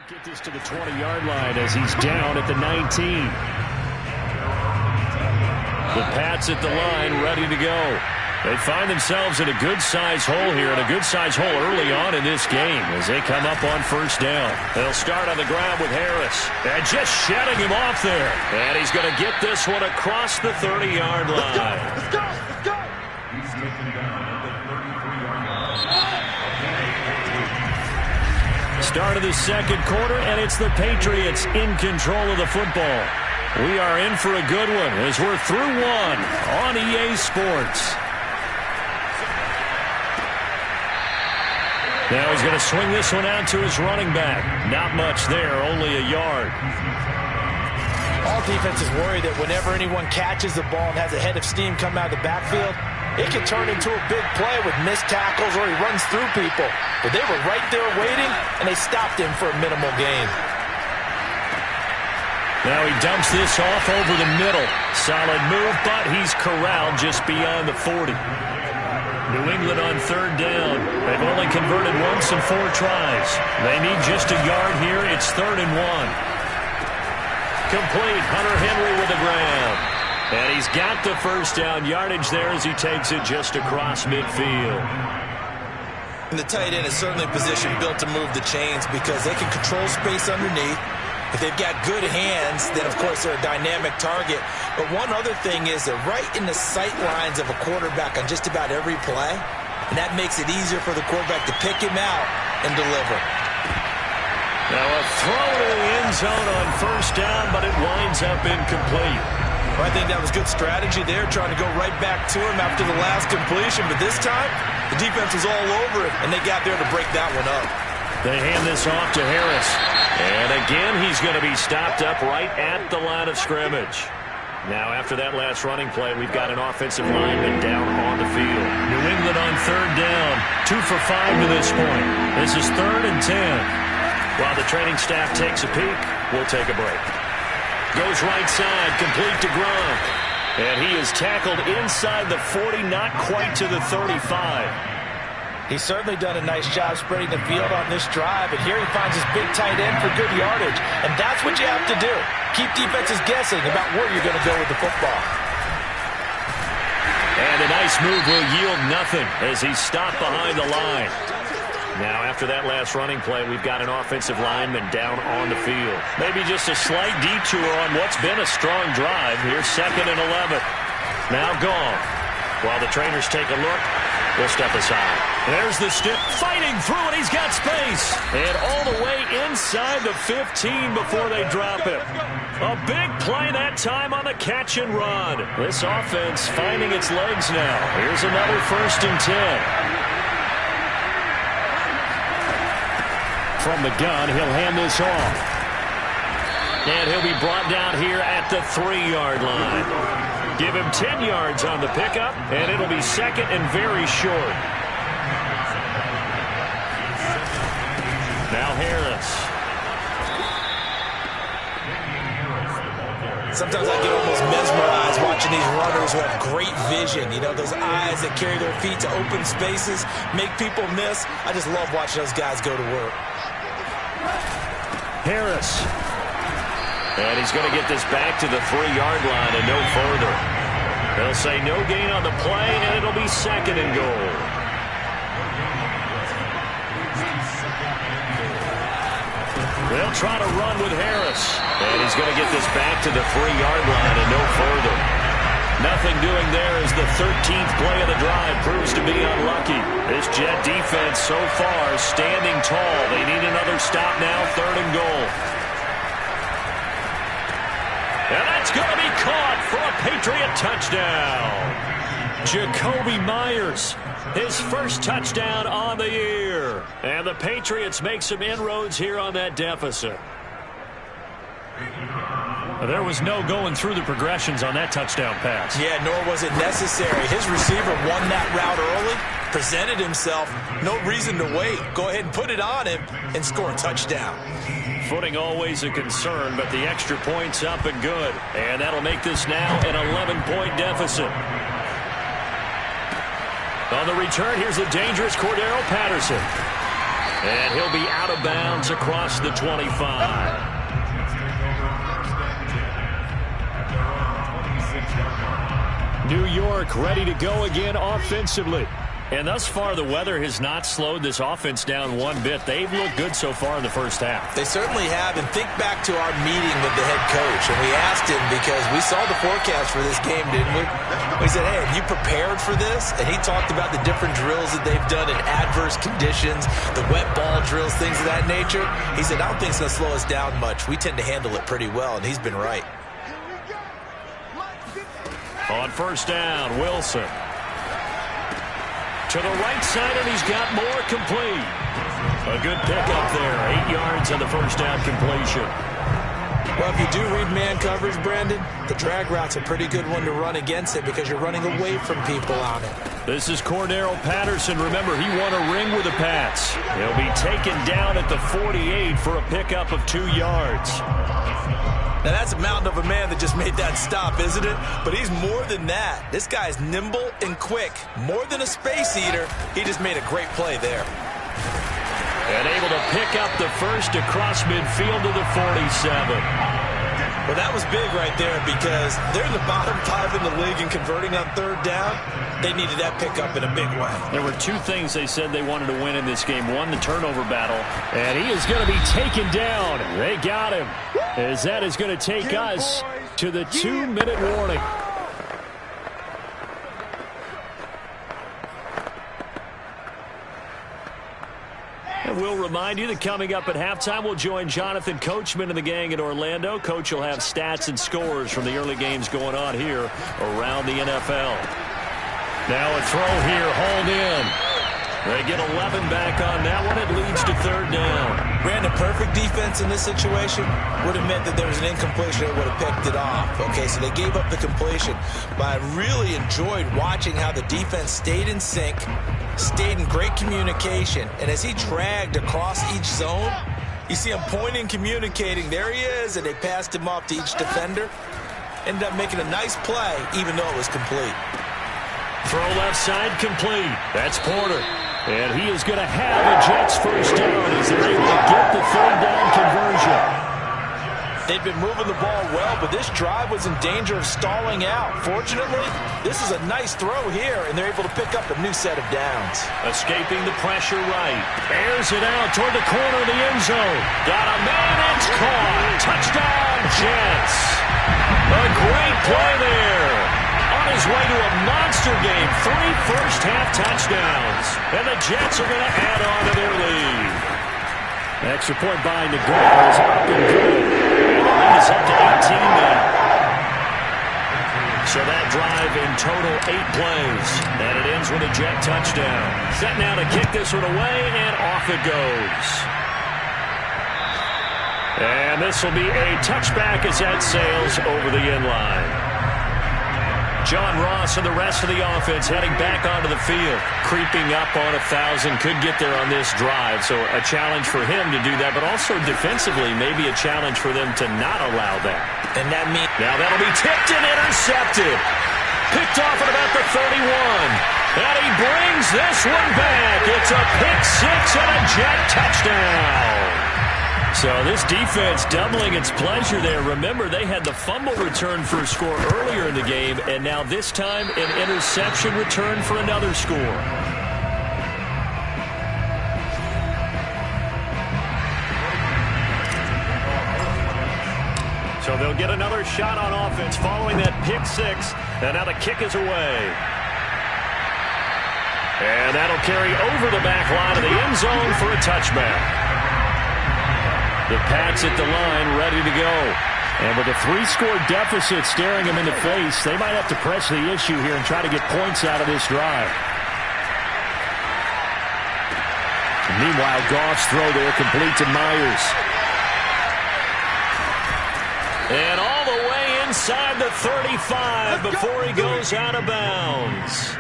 Get this to the 20-yard line as he's down at the 19. The Pats at the line, ready to go. They find themselves in a good-sized hole here, and a good-sized hole early on in this game as they come up on first down. They'll start on the ground with Harris. And just shutting him off there. And he's going to get this one across the 30-yard line. Let's go! He's taken down at the 33-yard line. Start of the second quarter, and it's the Patriots in control of the football. We are in for a good one as we're through one on EA Sports. Now he's going to swing this one out to his running back. Not much there, only a yard. All defenses worry that whenever anyone catches the ball and has a head of steam come out of the backfield, it can turn into a big play with missed tackles or he runs through people. But they were right there waiting, and they stopped him for a minimal gain. Now he dumps this off over the middle. Solid move, but he's corralled just beyond the 40. New England on third down. They've only converted once in 4 tries. They need just a yard here. It's 3rd and 1. Complete. Hunter Henry with the grab. And he's got the first down yardage there as he takes it just across midfield. And the tight end is certainly a position built to move the chains because they can control space underneath. If they've got good hands, then of course they're a dynamic target. But one other thing is they're right in the sight lines of a quarterback on just about every play. And that makes it easier for the quarterback to pick him out and deliver. Now a throw to the end zone on first down, but it winds up incomplete. Well, I think that was good strategy there, trying to go right back to him after the last completion. But this time, the defense was all over it, and they got there to break that one up. They hand this off to Harris. And again, he's going to be stopped up right at the line of scrimmage. Now, after that last running play, we've got an offensive lineman down on the field. New England on third down. 2 for 5 to this point. This is 3rd and 10. While the training staff takes a peek, we'll take a break. Goes right side, complete to Gronk. And he is tackled inside the 40, not quite to the 35. He's certainly done a nice job spreading the field on this drive, and here he finds his big tight end for good yardage. And that's what you have to do. Keep defenses guessing about where you're going to go with the football. And a nice move will yield nothing as he's stopped behind the line. Now, after that last running play, we've got an offensive lineman down on the field. Maybe just a slight detour on what's been a strong drive. Here's 2nd and 11. Now gone. While the trainers take a look, we'll step aside. There's the stick, fighting through, and he's got space. And all the way inside the 15 before they drop him. A big play that time on the catch and run. This offense finding its legs now. Here's another 1st and 10. From the gun, he'll hand this off. And he'll be brought down here at the 3-yard line. Give him 10 yards on the pickup, and it'll be 2nd and very short. Now Harris. Sometimes I get almost mesmerized watching these runners who have great vision. You know, those eyes that carry their feet to open spaces, make people miss. I just love watching those guys go to work. Harris. And he's going to get this back to the 3-yard line and no further. They'll say no gain on the play, and it'll be 2nd and goal. They'll try to run with Harris. And he's going to get this back to the 3-yard line and no further. Nothing doing there as the 13th play of the drive proves to be unlucky. This Jet defense so far standing tall. They need another stop now, 3rd and goal. And that's going to be caught for a Patriot touchdown. Jacoby Myers, his first touchdown on the year. And the Patriots make some inroads here on that deficit. There was no going through the progressions on that touchdown pass. Yeah, nor was it necessary. His receiver won that route early, presented himself. No reason to wait. Go ahead and put it on him and score a touchdown. Footing always a concern, but the extra point's up and good. And that'll make this now an 11-point deficit. On the return, here's the dangerous Cordero Patterson. And he'll be out of of bounds across the 25. New York ready to go again offensively. And thus far, the weather has not slowed this offense down one bit. They've looked good so far in the first half. They certainly have. And think back to our meeting with the head coach. And we asked him, because we saw the forecast for this game, didn't we? We said, hey, have you prepared for this? And he talked about the different drills that they've done in adverse conditions, the wet ball drills, things of that nature. He said, I don't think it's going to slow us down much. We tend to handle it pretty well, and he's been right. On first down, Wilson. To the right side, and he's got more complete. A good pickup there. 8 yards on the first down completion. Well, if you do read man coverage, Brandon, the drag route's a pretty good one to run against it because you're running away from people on it. This is Cordero Patterson. Remember, he won a ring with the Pats. He'll be taken down at the 48 for a pickup of 2 yards. Now, that's a mountain of a man that just made that stop, isn't it? But he's more than that. This guy's nimble and quick. More than a space eater. He just made a great play there. And able to pick up the first across midfield to the 47. Well, that was big right there because they're in the bottom 5 in the league and converting on third down. They needed that pickup in a big way. There were 2 things they said they wanted to win in this game. One, the turnover battle, and he is going to be taken down. They got him, as that is going to take us to the 2-minute warning. And we'll remind you that coming up at halftime, we'll join Jonathan Coachman and the gang in Orlando. Coach will have stats and scores from the early games going on here around the NFL. Now a throw here, hauled in. They get 11 back on that one. It leads to third down. Brandon, perfect defense in this situation would have meant that there was an incompletion that would have picked it off. Okay, so they gave up the completion. But I really enjoyed watching how the defense stayed in sync, stayed in great communication. And as he dragged across each zone, you see him pointing, communicating. There he is, and they passed him off to each defender. Ended up making a nice play, even though it was complete. Throw left side complete. That's Porter. And he is going to have a Jets first down as they're able to get the third down conversion. They've been moving the ball well, but this drive was in danger of stalling out. Fortunately, this is a nice throw here, and they're able to pick up a new set of downs. Escaping the pressure right. Airs it out toward the corner of the end zone. Got a man, it's caught. Touchdown, Jets. A great play there. On his way to a monster game. 3 first-half touchdowns. And the Jets are going to add on to their lead. Extra point by Nagar is up and good. And the lead is up to 18 now. So that drive in total 8 plays. And it ends with a Jet touchdown. Set now to kick this one away, and off it goes. And this will be a touchback as that sails over the end line. John Ross and the rest of the offense heading back onto the field. Creeping up on 1,000. Could get there on this drive. So a challenge for him to do that, but also defensively maybe a challenge for them to not allow that. And that means now that'll be tipped and intercepted. Picked off at about the 31. And he brings this one back. It's a pick 6 and a Jet touchdown. So this defense doubling its pleasure there. Remember, they had the fumble return for a score earlier in the game, and now this time an interception return for another score. So they'll get another shot on offense following that pick 6, and now the kick is away. And that'll carry over the back line of the end zone for a touchback. The Pats at the line, ready to go. And with a 3-score deficit staring them in the face, they might have to press the issue here and try to get points out of this drive. And meanwhile, Goff's throw there complete to Myers. And all the way inside the 35 before he goes out of bounds.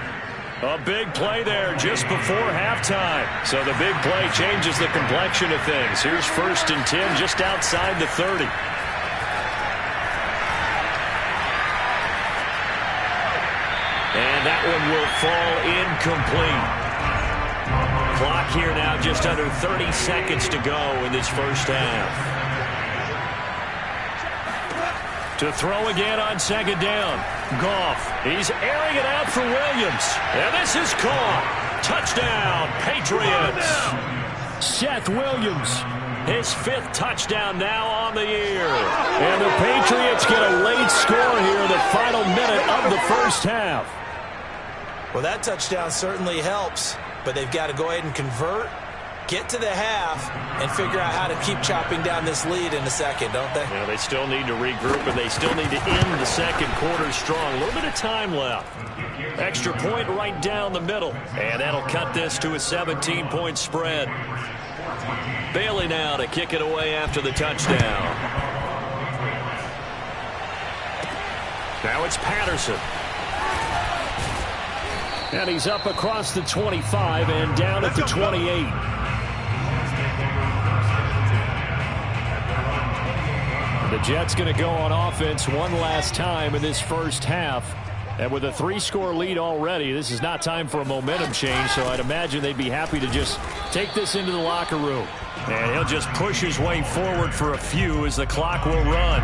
A big play there just before halftime. So the big play changes the complexion of things. Here's 1st and 10 just outside the 30. And that one will fall incomplete. Clock here now, just under 30 seconds to go in this first half. To throw again on second down. Goff, he's airing it out for Williams. And this is caught. Touchdown, Patriots. Seth Williams, his 5th touchdown now on the year. And the Patriots get a late score here in the final minute of the first half. Well, that touchdown certainly helps, but they've got to go ahead and convert, get to the half, and figure out how to keep chopping down this lead in the second, don't they? Yeah, they still need to regroup, and they still need to end the second quarter strong. A little bit of time left. Extra point right down the middle, and that'll cut this to a 17-point spread. Bailey now to kick it away after the touchdown. Now it's Patterson. And he's up across the 25 and down at the 28. The Jets going to go on offense one last time in this first half. And with a 3-score lead already, this is not time for a momentum change, so I'd imagine they'd be happy to just take this into the locker room. And he'll just push his way forward for a few as the clock will run.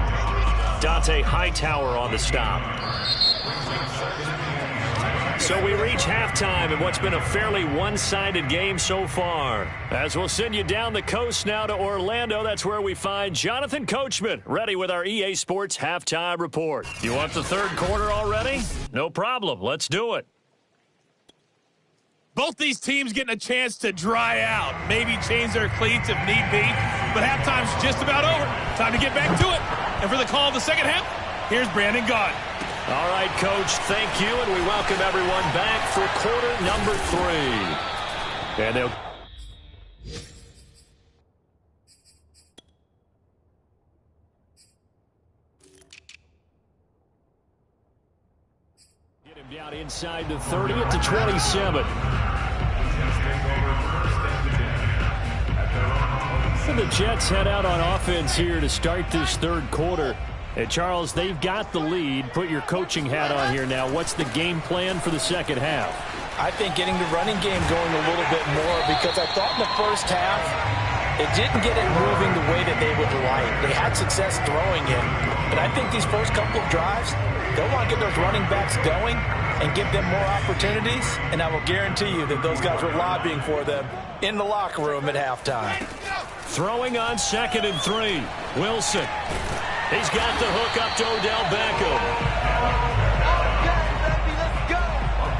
Dante Hightower on the stop. So we reach halftime in what's been a fairly one-sided game so far. As we'll send you down the coast now to Orlando, that's where we find Jonathan Coachman, ready with our EA Sports Halftime Report. You want the third quarter already? No problem. Let's do it. Both these teams getting a chance to dry out, maybe change their cleats if need be, but halftime's just about over. Time to get back to it. And for the call of the second half, here's Brandon Gaudin. All right, Coach, thank you, and we welcome everyone back for quarter number 3. And they'll... Get him down inside the 30 at the 27. And the Jets head out on offense here to start this third quarter. And, Charles, they've got the lead. Put your coaching hat on here now. What's the game plan for the second half? I think getting the running game going a little bit more, because I thought in the first half it didn't get it moving the way that they would like. They had success throwing it. But I think these first couple of drives, they'll want to get those running backs going and give them more opportunities. And I will guarantee you that those guys were lobbying for them in the locker room at halftime. Throwing on 2nd and 3. Wilson. He's got the hook up to Odell Beckham.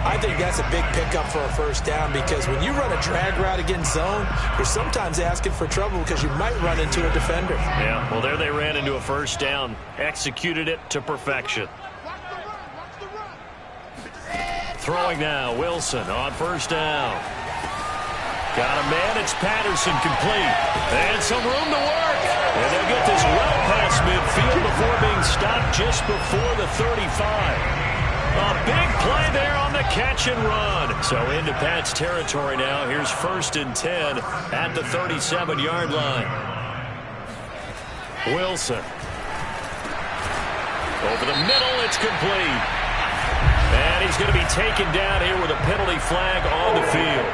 I think that's a big pickup for a first down, because when you run a drag route against zone, you're sometimes asking for trouble because you might run into a defender. Yeah, well, there they ran into a first down. Executed it to perfection. Throwing now, Wilson on first down. Got a man, it's Patterson, complete. And some room to work. And they'll get this well past midfield before being stopped just before the 35. A big play there on the catch and run. So into Pat's territory now. Here's 1st and 10 at the 37-yard line. Wilson. Over the middle, it's complete. And he's going to be taken down here with a penalty flag on the field.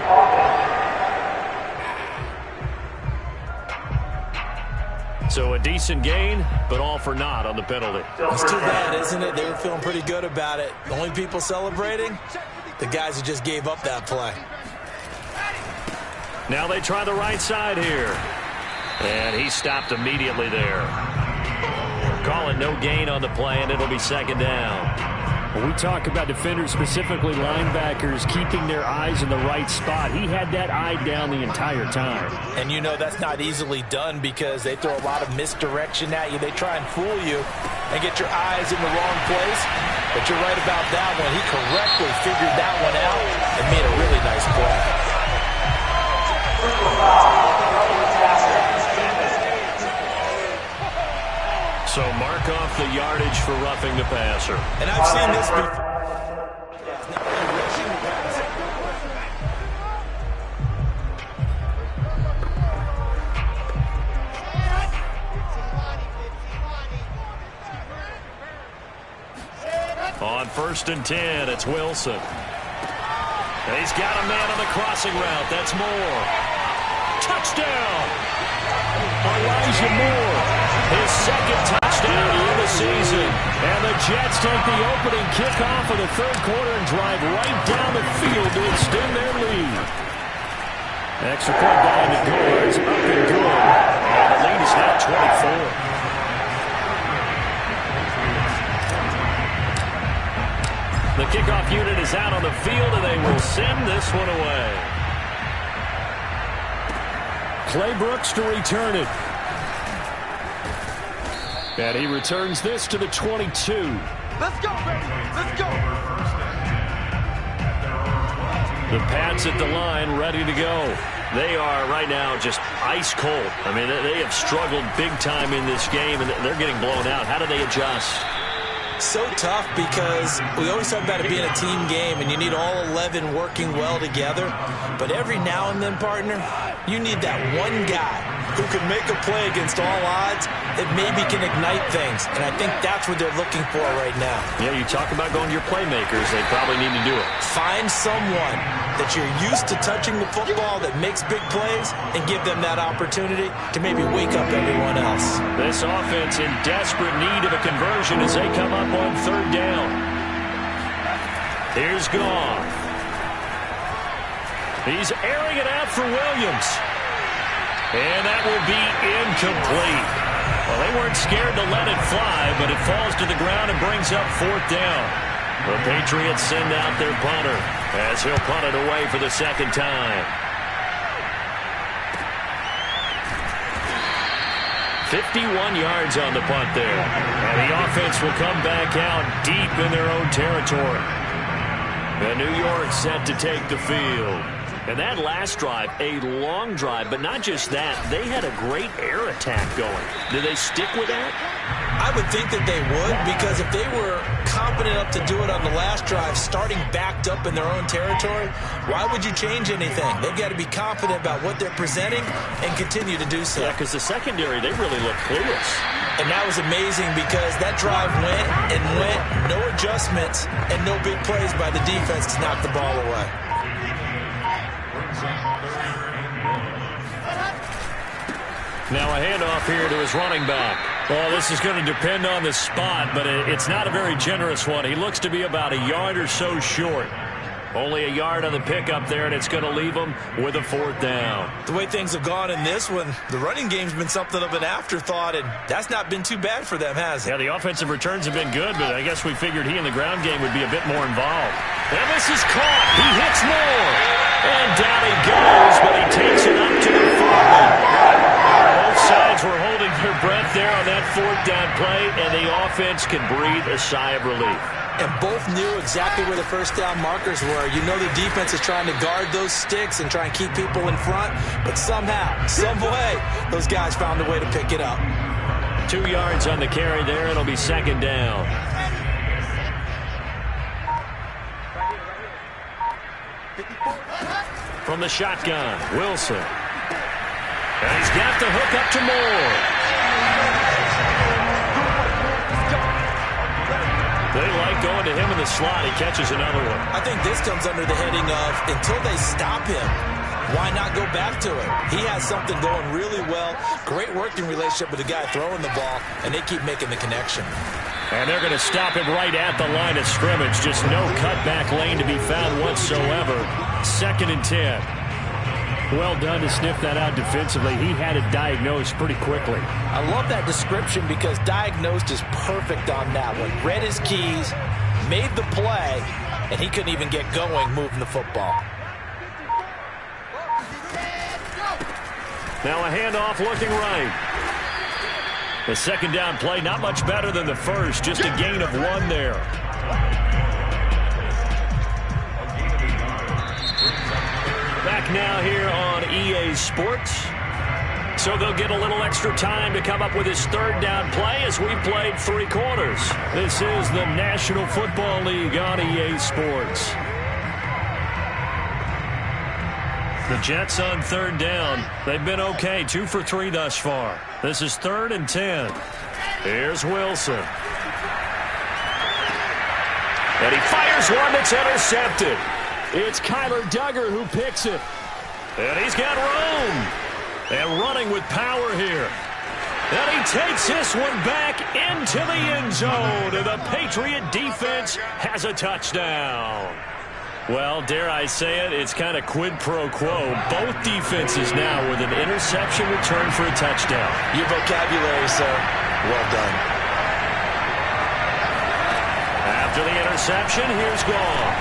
So a decent gain, but all for naught on the penalty. It's too bad, isn't it? They were feeling pretty good about it. The only people celebrating, the guys who just gave up that play. Now they try the right side here. And he stopped immediately there. Calling no gain on the play, and it'll be 2nd down. When we talk about defenders, specifically linebackers, keeping their eyes in the right spot, he had that eye down the entire time. And you know that's not easily done, because they throw a lot of misdirection at you. They try and fool you and get your eyes in the wrong place. But you're right about that one. He correctly figured that one out and made a really nice play. So mark off the yardage for roughing the passer. And I've seen this before. On 1st and 10, it's Wilson. He's got a man on the crossing route. That's Moore. Touchdown! Elijah Moore, his second touchdown of the season. And the Jets take the opening kickoff of the third quarter and drive right down the field to extend their lead. Extra point behind the doors, up and good. And the lead is now 24. The kickoff unit is out on the field, and they will send this one away. Clay Brooks to return it. And he returns this to the 22. Let's go, baby. Let's go. The Pats at the line, ready to go. They are right now just ice cold. I mean, they have struggled big time in this game, and they're getting blown out. How do they adjust? So tough because we always talk about it being a team game and you need all 11 working well together. But every now and then, partner, you need that one guy who can make a play against all odds that maybe can ignite things. And I think that's what they're looking for right now. Yeah, you talk about going to your playmakers. They probably need to do it. Find someone that you're used to touching the football that makes big plays and give them that opportunity to maybe wake up everyone else. This offense in desperate need of a conversion as they come up on third down. Here's Goff. He's airing it out for Williams. And that will be incomplete. Well, they weren't scared to let it fly, but it falls to the ground and brings up fourth down. The Patriots send out their punter as he'll punt it away for the second time. 51 yards on the punt there. And the offense will come back out deep in their own territory. And New York set to take the field. And that last drive, a long drive, but not just that. They had a great air attack going. Do they stick with that? I would think that they would, because if they were confident enough to do it on the last drive, starting backed up in their own territory, why would you change anything? They've got to be confident about what they're presenting and continue to do so. Yeah, because the secondary, they really look clueless. And that was amazing because that drive went and went, no adjustments, and no big plays by the defense to knock the ball away. Now a handoff here to his running back. Well, this is going to depend on the spot, but it's not a very generous one. He looks to be about a yard or so short. Only a yard on the pickup there, and it's going to leave him with a fourth down. The way things have gone in this one, the running game's been something of an afterthought, and that's not been too bad for them, has it? Yeah, the offensive returns have been good, but I guess we figured he in the ground game would be a bit more involved. And this is caught. He hits Moore. And down he goes, but he takes it up to the 40. Both sides were holding their breath there on that fourth down play, and the offense can breathe a sigh of relief. And both knew exactly where the first down markers were. You know the defense is trying to guard those sticks and try and keep people in front, but somehow, some way, those guys found a way to pick it up. 2 yards on the carry there. It'll be second down. From the shotgun, Wilson. And he's got the hook up to Moore. They like going to him in the slot. He catches another one. I think this comes under the heading of until they stop him, why not go back to it? He has something going really well. Great working relationship with the guy throwing the ball, and they keep making the connection. And they're going to stop him right at the line of scrimmage. Just no cutback lane to be found whatsoever. 2nd and 10. Well done to sniff that out defensively. He had it diagnosed pretty quickly. I love that description because diagnosed is perfect on that one. Read his keys, made the play, and he couldn't even get going moving the football. Now a handoff looking right. The second down play, not much better than the first. Just a gain of 1 there. Back now here on EA Sports. So they'll get a little extra time to come up with his third down play as we've played 3 quarters. This is the National Football League on EA Sports. The Jets on third down. They've been okay, 2 for 3 thus far. This is 3rd and 10. Here's Wilson. And he fires one that's intercepted. It's Kyler Duggar who picks it. And he's got room. And running with power here. And he takes this one back into the end zone. And the Patriot defense has a touchdown. Well, dare I say it, it's kind of quid pro quo. Both defenses now with an interception return for a touchdown. Your vocabulary, sir. Well done. After the interception, here's Goff.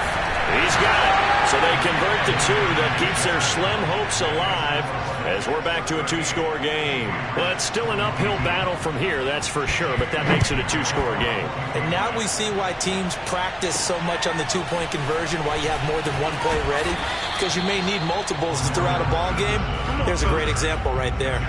He's got it. So they convert the two. That keeps their slim hopes alive as we're back to a two-score game. Well, it's still an uphill battle from here, that's for sure, but that makes it a two-score game. And now we see why teams practice so much on the two-point conversion, why you have more than one play ready, because you may need multiples throughout a ball game. There's a great example right there.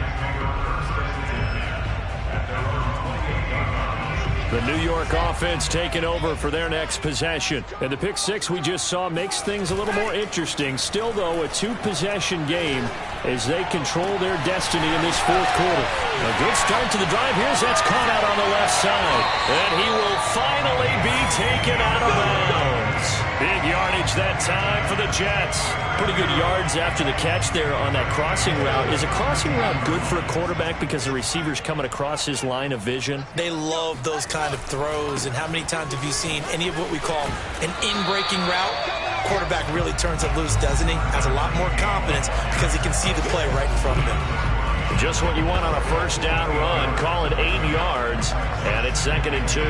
The New York offense taking over for their next possession. And the pick six we just saw makes things a little more interesting. Still, though, a two-possession game as they control their destiny in this fourth quarter. A good start to the drive. Here's that's caught out on the left side. And he will finally be taken out of bounds. Big yardage that time for the Jets. Pretty good yards after the catch there on that crossing route. Is a crossing route good for a quarterback because the receiver's coming across his line of vision? They love those kind of throws. And how many times have you seen any of what we call an in-breaking route? Quarterback really turns it loose, doesn't he? Has a lot more confidence because he can see the play right in front of him. Just what you want on a first down run. Call it 8 yards, and it's 2nd and 2.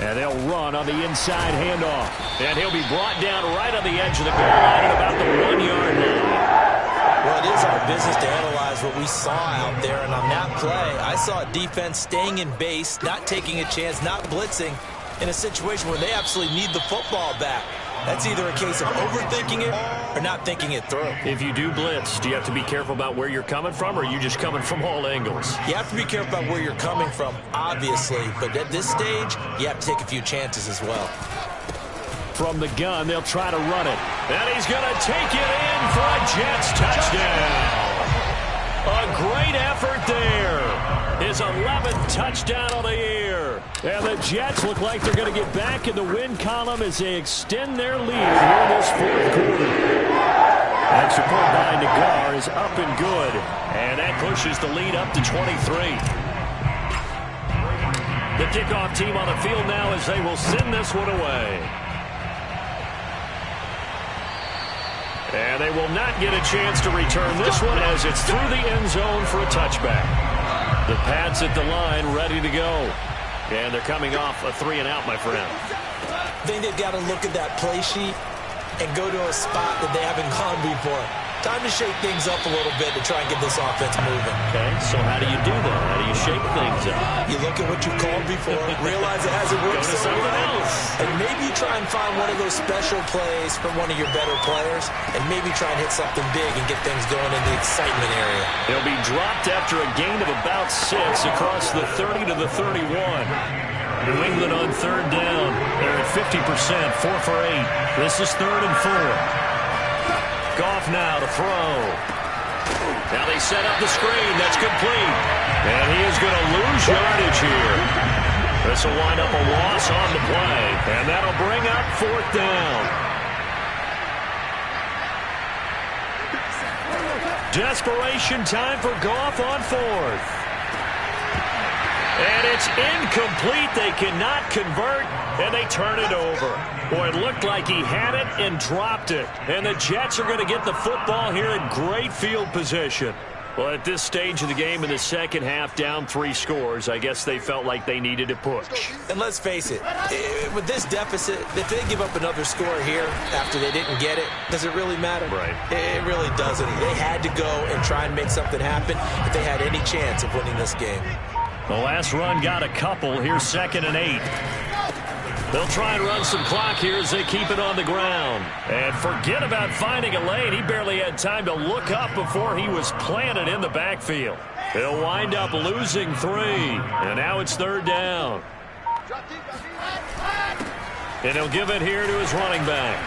And they'll run on the inside handoff. And he'll be brought down right on the edge of the goal line at about the 1 yard line. Well, it is our business to analyze what we saw out there. And on that play, I saw a defense staying in base, not taking a chance, not blitzing in a situation where they absolutely need the football back. That's either a case of overthinking it or not thinking it through. If you do blitz, do you have to be careful about where you're coming from, or are you just coming from all angles? You have to be careful about where you're coming from, obviously. But at this stage, you have to take a few chances as well. From the gun, they'll try to run it. And he's going to take it in for a Jets touchdown. A great effort there. His 11th touchdown of the year. And the Jets look like they're going to get back in the win column as they extend their lead here in this fourth quarter. Extra point by Nagar is up and good. And that pushes the lead up to 23. The kickoff team on the field now as they will send this one away. And they will not get a chance to return this one as it's through the end zone for a touchback. The Pats at the line ready to go. And they're coming off a 3-and-out, my friend. I think they've got to look at that play sheet and go to a spot that they haven't gone before. Time to shake things up a little bit to try and get this offense moving. Okay, so how do you do that? How do you shake things up? You look at what you called before, realize it hasn't worked Go to something else. and maybe try and find one of those special plays from one of your better players, and maybe try and hit something big and get things going in the excitement area. He'll be dropped after a gain of about 6 across the 30 to the 31. New England on third down. They're at 50%, 4 for 8. This is 3rd and 4. Goff now to throw. Now they set up the screen. That's complete. And he is going to lose yardage here. This will wind up a loss on the play. And that'll bring up 4th down. Desperation time for Goff on 4th. And it's incomplete. They cannot convert, and they turn it over. Boy, it looked like he had it and dropped it. And the Jets are going to get the football here in great field position. Well, at this stage of the game in the second half, down 3 scores, I guess they felt like they needed to push. And let's face it, with this deficit, if they give up another score here after they didn't get it, does it really matter? Right. It really doesn't. They had to go and try and make something happen if they had any chance of winning this game. The last run got a couple. Here's 2nd and 8. They'll try and run some clock here as they keep it on the ground. And forget about finding a lane. He barely had time to look up before he was planted in the backfield. They'll wind up losing 3. And now it's 3rd down. And he'll give it here to his running back.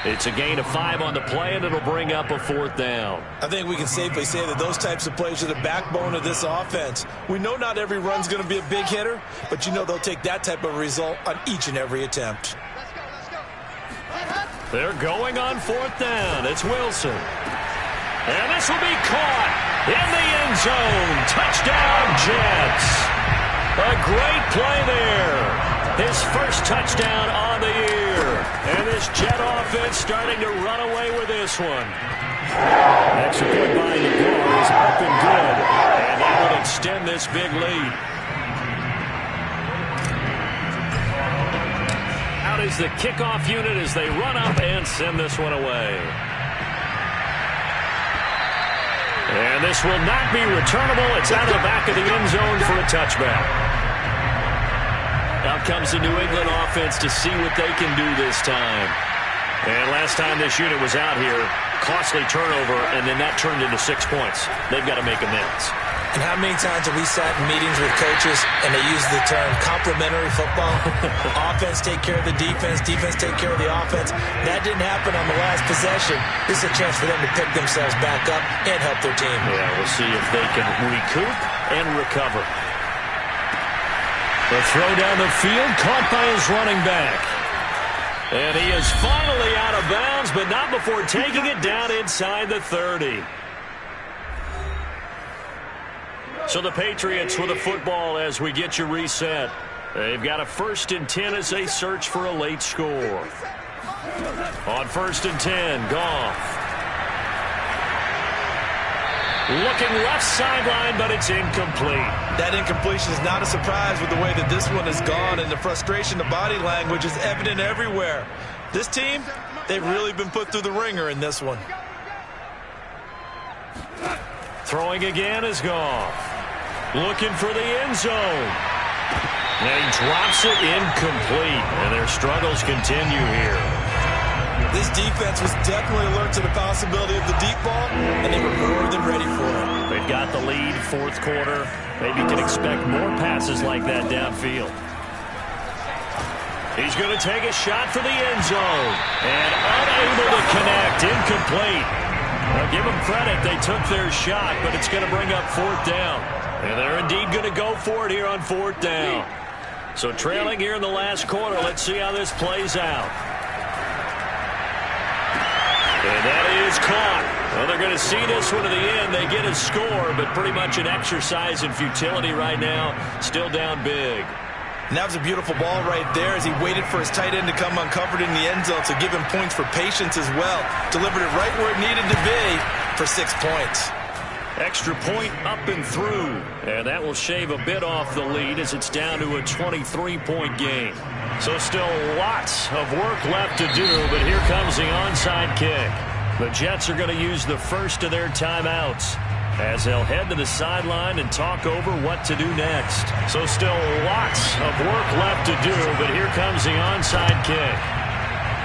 It's a gain of 5 on the play, and it'll bring up a 4th down. I think we can safely say that those types of plays are the backbone of this offense. We know not every run's going to be a big hitter, but you know they'll take that type of result on each and every attempt. They're going on 4th down. It's Wilson. And this will be caught in the end zone. Touchdown, Jets. A great play there. His first touchdown on the year. And this Jet offense starting to run away with this one. Extra point by the goal is up and good. And that will extend this big lead. Out is the kickoff unit as they run up and send this one away. And this will not be returnable. It's out of the back of the end zone for a touchback. Out comes the New England offense to see what they can do this time. And last time this unit was out here, costly turnover, and then that turned into 6 points. They've got to make amends. And how many times have we sat in meetings with coaches and they use the term complementary football? Offense take care of the defense, defense take care of the offense. That didn't happen on the last possession. This is a chance for them to pick themselves back up and help their team. Yeah, we'll see if they can recoup and recover. The throw down the field, caught by his running back. And he is finally out of bounds, but not before taking it down inside the 30. So the Patriots with a football as we get you reset. They've got a 1st and 10 as they search for a late score. On 1st and 10, Goff. Looking left sideline, but it's incomplete. That incompletion is not a surprise with the way that this one has gone, and the frustration, the body language is evident everywhere. This team, they've really been put through the ringer in this one. Throwing again is Goff. Looking for the end zone. And he drops it incomplete, and their struggles continue here. This defense was definitely alert to the possibility of the deep ball, and they were more than ready for it. They've got the lead, 4th quarter. Maybe you can expect more passes like that downfield. He's going to take a shot for the end zone, and unable to connect, incomplete. Well, give them credit, they took their shot, but it's going to bring up 4th down. And they're indeed going to go for it here on 4th down. So trailing here in the last quarter, let's see how this plays out. And that is caught. Well, they're going to see this one to the end. They get a score, but pretty much an exercise in futility right now. Still down big. And that was a beautiful ball right there as he waited for his tight end to come uncovered in the end zone, so give him points for patience as well. Delivered it right where it needed to be for 6 points. Extra point up and through. And that will shave a bit off the lead as it's down to a 23-point game. So still lots of work left to do, but here comes the onside kick. The Jets are going to use the first of their timeouts as they'll head to the sideline and talk over what to do next. So still lots of work left to do, but here comes the onside kick.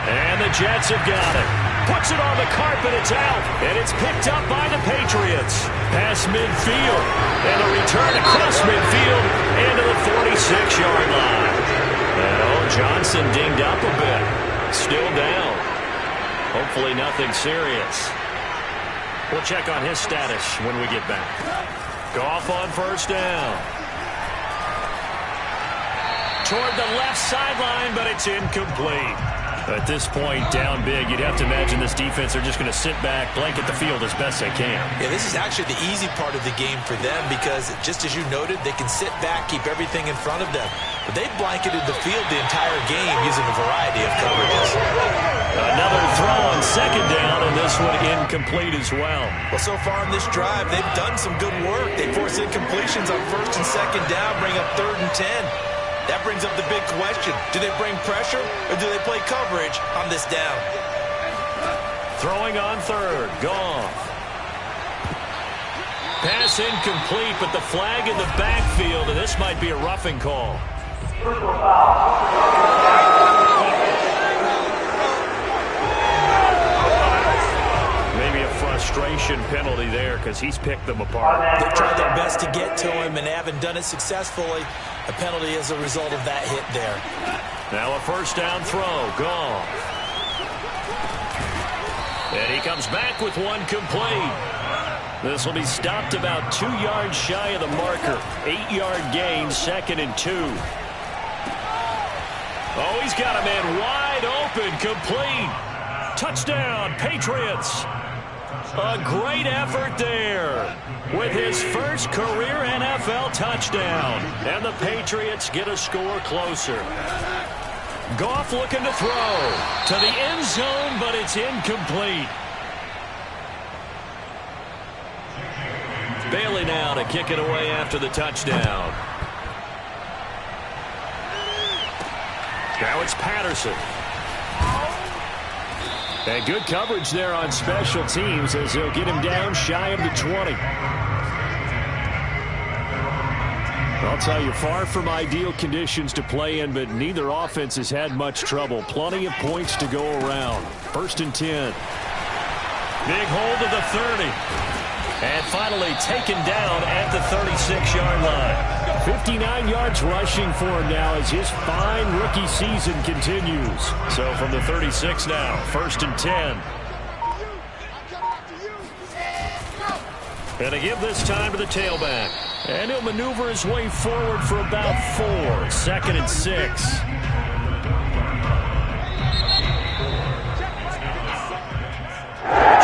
And the Jets have got it. Puts it on the carpet, it's out, and it's picked up by the Patriots. Past midfield, and a return across midfield into the 46-yard line. And Johnson dinged up a bit. Still down. Hopefully nothing serious. We'll check on his status when we get back. Goff on 1st down. Toward the left sideline, but it's incomplete. At this point, down big, you'd have to imagine this defense are just going to sit back, blanket the field as best they can. Yeah, this is actually the easy part of the game for them because, just as you noted, they can sit back, keep everything in front of them. But they've blanketed the field the entire game using a variety of coverages. Another throw on 2nd down, and this one incomplete as well. Well, so far in this drive, they've done some good work. They force incompletions on 1st and 2nd down, bring up 3rd and 10. That brings up the big question. Do they bring pressure or do they play coverage on this down? Throwing on 3rd. Goff. Pass incomplete, but the flag in the backfield, and this might be a roughing call. Maybe a frustration penalty there because he's picked them apart. They've tried their best to get to him and haven't done it successfully. A penalty as a result of that hit there. Now a first down throw. Goff. And he comes back with one complete. This will be stopped about 2 yards shy of the marker. 8-yard gain, 2nd and 2. Oh, he's got a man wide open, complete. Touchdown, Patriots. A great effort there with his first career NFL touchdown. And the Patriots get a score closer. Goff looking to throw to the end zone, but it's incomplete. Bailey now to kick it away after the touchdown. Now it's Patterson. And good coverage there on special teams as they'll get him down shy of the 20. I'll tell you, far from ideal conditions to play in, but neither offense has had much trouble. Plenty of points to go around. 1st and 10. Big hold of the 30. And finally taken down at the 36-yard line. 59 yards rushing for him now as his fine rookie season continues. So from the 36 now, 1st and 10. And to give this time to the tailback. And he'll maneuver his way forward for about 4. 2nd and 6.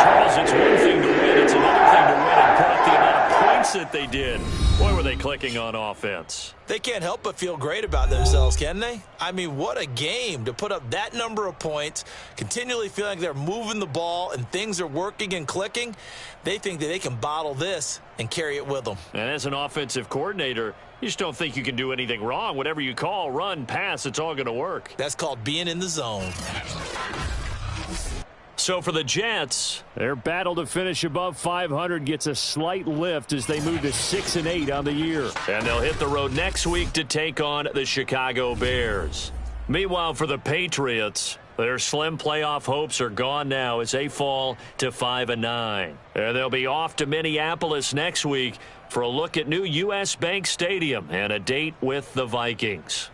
Charles, it's one thing to win. It's another thing to win and put up the amount of points that they did. Boy, were they clicking on offense. They can't help but feel great about themselves, can they? I mean, what a game to put up that number of points, continually feeling like they're moving the ball and things are working and clicking. They think that they can bottle this and carry it with them. And as an offensive coordinator, you just don't think you can do anything wrong. Whatever you call, run, pass, it's all going to work. That's called being in the zone. So for the Jets, their battle to finish above 500 gets a slight lift as they move to 6-8 on the year. And they'll hit the road next week to take on the Chicago Bears. Meanwhile, for the Patriots, their slim playoff hopes are gone now as they fall to 5-9. And they'll be off to Minneapolis next week for a look at new U.S. Bank Stadium and a date with the Vikings.